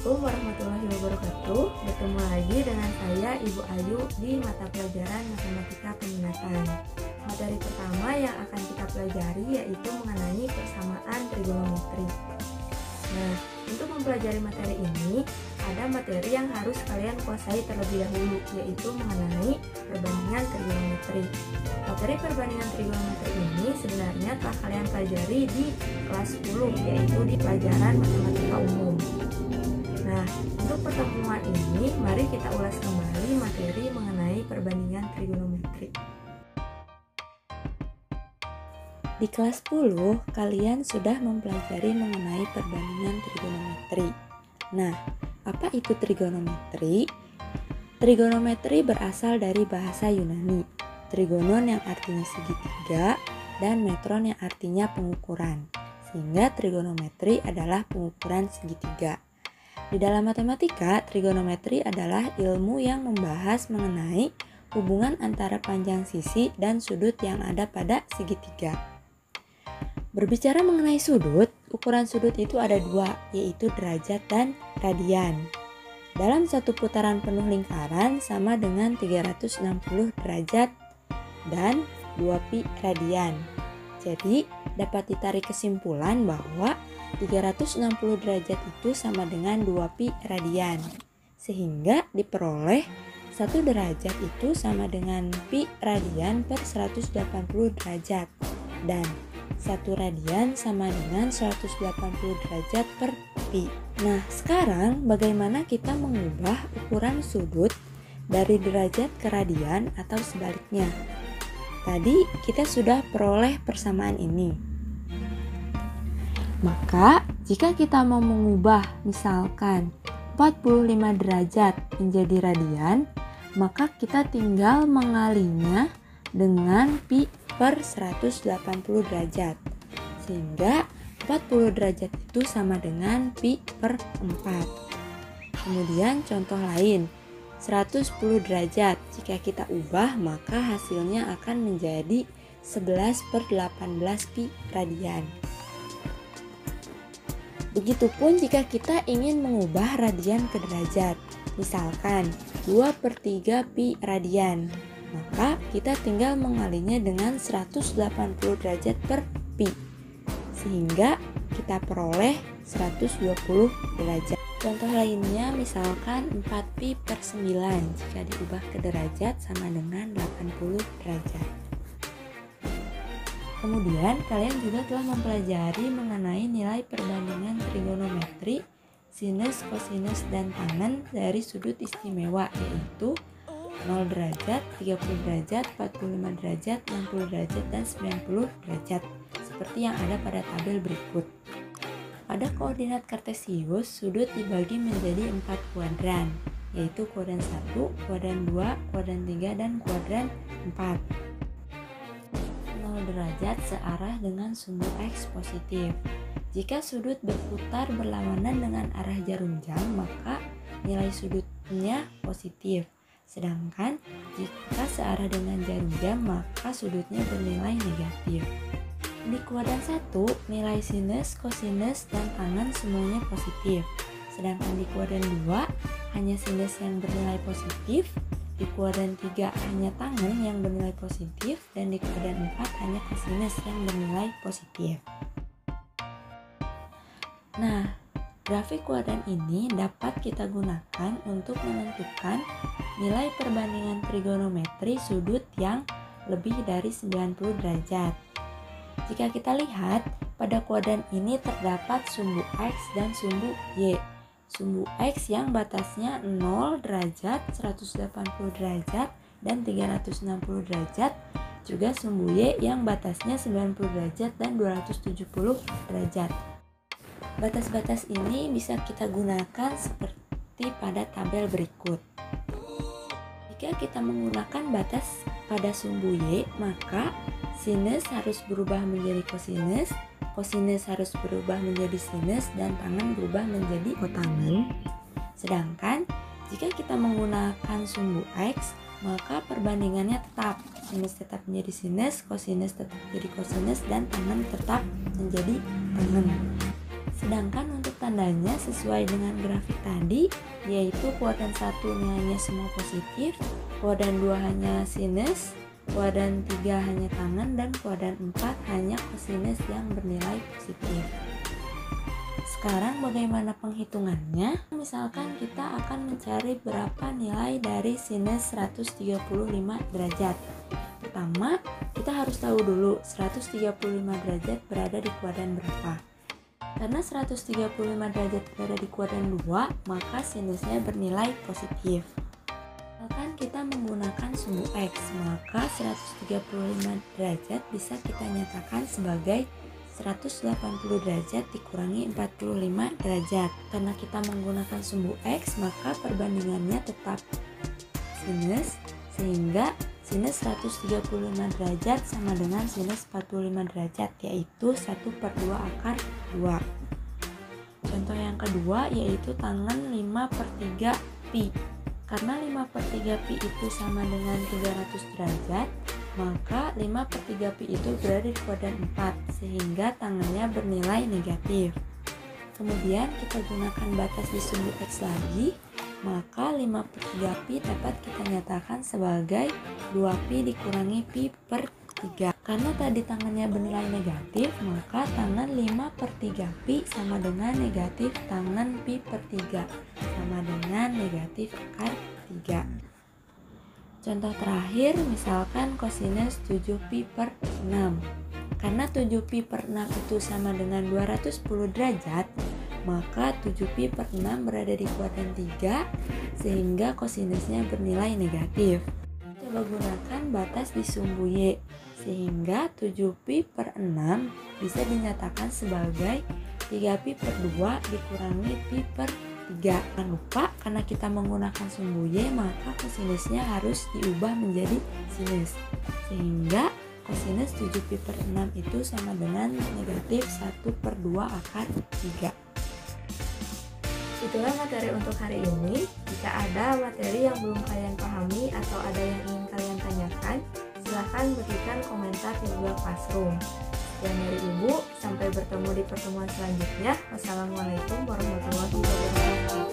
Assalamualaikum warahmatullahi wabarakatuh. Bertemu lagi dengan saya Ibu Ayu di mata pelajaran Matematika Peminatan. Materi pertama yang akan kita pelajari yaitu mengenai persamaan trigonometri. Nah, untuk mempelajari materi ini ada materi yang harus kalian kuasai terlebih dahulu, yaitu mengenai perbandingan trigonometri. Materi perbandingan trigonometri ini sebenarnya telah kalian pelajari di kelas 10, yaitu di pelajaran matematika umum. Nah, untuk pertemuan ini mari kita ulas kembali materi mengenai perbandingan trigonometri. Di kelas 10, kalian sudah mempelajari mengenai perbandingan trigonometri. Nah, apa itu trigonometri? Trigonometri berasal dari bahasa Yunani. Trigonon yang artinya segitiga dan metron yang artinya pengukuran. Sehingga trigonometri adalah pengukuran segitiga. Di dalam matematika, trigonometri adalah ilmu yang membahas mengenai hubungan antara panjang sisi dan sudut yang ada pada segitiga. Berbicara mengenai sudut, ukuran sudut itu ada dua, yaitu derajat dan radian. Dalam satu putaran penuh lingkaran sama dengan 360 derajat dan 2 pi radian. Jadi, dapat ditarik kesimpulan bahwa 360 derajat itu sama dengan 2 pi radian. Sehingga diperoleh 1 derajat itu sama dengan pi radian per 180 derajat. Dan 1 radian sama dengan 180 derajat per pi. Nah, sekarang bagaimana kita mengubah ukuran sudut dari derajat ke radian atau sebaliknya? Tadi kita sudah peroleh persamaan ini. Maka, jika kita mau mengubah misalkan 45 derajat menjadi radian, maka kita tinggal mengalinya dengan pi per 180 derajat, sehingga 40 derajat itu sama dengan pi per 4. Kemudian contoh lain, 110 derajat, jika kita ubah maka hasilnya akan menjadi 11 per 18 pi radian. Begitupun jika kita ingin mengubah radian ke derajat, misalkan 2 per 3 pi radian, maka kita tinggal mengalinya dengan 180 derajat per pi, sehingga kita peroleh 120 derajat. Contoh lainnya misalkan 4 pi per 9, jika diubah ke derajat sama dengan 80 derajat. Kemudian kalian juga telah mempelajari mengenai nilai perbandingan trigonometri, sinus, kosinus, dan tangen dari sudut istimewa, yaitu 0 derajat, 30 derajat, 45 derajat, 60 derajat, dan 90 derajat, seperti yang ada pada tabel berikut. Pada koordinat kartesius, sudut dibagi menjadi 4 kuadran, yaitu kuadran 1, kuadran 2, kuadran 3, dan kuadran 4. 0 derajat searah dengan sumbu X positif. Jika sudut berputar berlawanan dengan arah jarum jam, maka nilai sudutnya positif. Sedangkan jika searah dengan jarum jam, maka sudutnya bernilai negatif. Di kuadran 1, nilai sinus, kosinus, dan tangen semuanya positif. Sedangkan di kuadran 2, hanya sinus yang bernilai positif. Di kuadran 3 hanya tangen yang bernilai positif. Dan di kuadran 4 hanya kosinus yang bernilai positif. Nah, grafik kuadran ini dapat kita gunakan untuk menentukan nilai perbandingan trigonometri sudut yang lebih dari 90 derajat. Jika kita lihat, pada kuadran ini terdapat sumbu X dan sumbu Y. Sumbu X yang batasnya 0 derajat, 180 derajat, dan 360 derajat. Juga sumbu Y yang batasnya 90 derajat dan 270 derajat. Batas-batas ini bisa kita gunakan seperti pada tabel berikut. Jika kita menggunakan batas pada sumbu Y, maka sinus harus berubah menjadi kosinus, kosinus harus berubah menjadi sinus, dan tangen berubah menjadi kotangen. Sedangkan jika kita menggunakan sumbu X, maka perbandingannya tetap. Sinus tetap menjadi sinus, kosinus tetap menjadi kosinus, dan tangen tetap menjadi tangen. Sedangkan untuk tandanya sesuai dengan grafik tadi, yaitu kuadran 1 nilainya semua positif, kuadran 2 hanya sinus, kuadran 3 hanya tangen, dan kuadran 4 hanya kosinus yang bernilai positif. Sekarang bagaimana penghitungannya? Misalkan kita akan mencari berapa nilai dari sinus 135 derajat. Pertama, kita harus tahu dulu 135 derajat berada di kuadran berapa. Karena 135 derajat berada di kuadran 2, maka sinusnya bernilai positif. Misalkan kita menggunakan sumbu X, maka 135 derajat bisa kita nyatakan sebagai 180 derajat dikurangi 45 derajat. Karena kita menggunakan sumbu X, maka perbandingannya tetap sinus, sehingga sinus 135 derajat sama dengan sinus 45 derajat, yaitu 1/2 akar 2. Contoh yang kedua yaitu tangen 5/3 pi. Karena 5/3 pi itu sama dengan 300 derajat, maka 5/3 pi itu berada di kuadran 4, sehingga tangannya bernilai negatif. Kemudian kita gunakan batas di sumbu X lagi, maka 5/3 pi dapat kita nyatakan sebagai 2pi dikurangi pi per 3. Karena tadi tangannya bernilai negatif, maka tangan 5/3 pi sama dengan negatif tangan pi per 3, sama dengan negatif akar 3. Contoh terakhir, misalkan kosinus 7pi per 6. Karena 7pi per 6 itu sama dengan 210 derajat, maka 7pi per 6 berada di kuadran 3, sehingga kosinusnya bernilai negatif. Coba gunakan batas di sumbu Y, sehingga 7pi per 6 bisa dinyatakan sebagai 3pi per 2 dikurangi pi per 3. Jangan lupa, karena kita menggunakan sumbu Y, maka kosinusnya harus diubah menjadi sinus, sehingga kosinus 7pi per 6 itu sama dengan negatif 1/2 akar 3. Itulah materi untuk hari ini. Jika ada materi yang belum kalian pahami atau ada yang ingin kalian tanyakan, silahkan berikan komentar di Google Classroom. Sekian dari Ibu, sampai bertemu di pertemuan selanjutnya. Wassalamualaikum warahmatullahi wabarakatuh.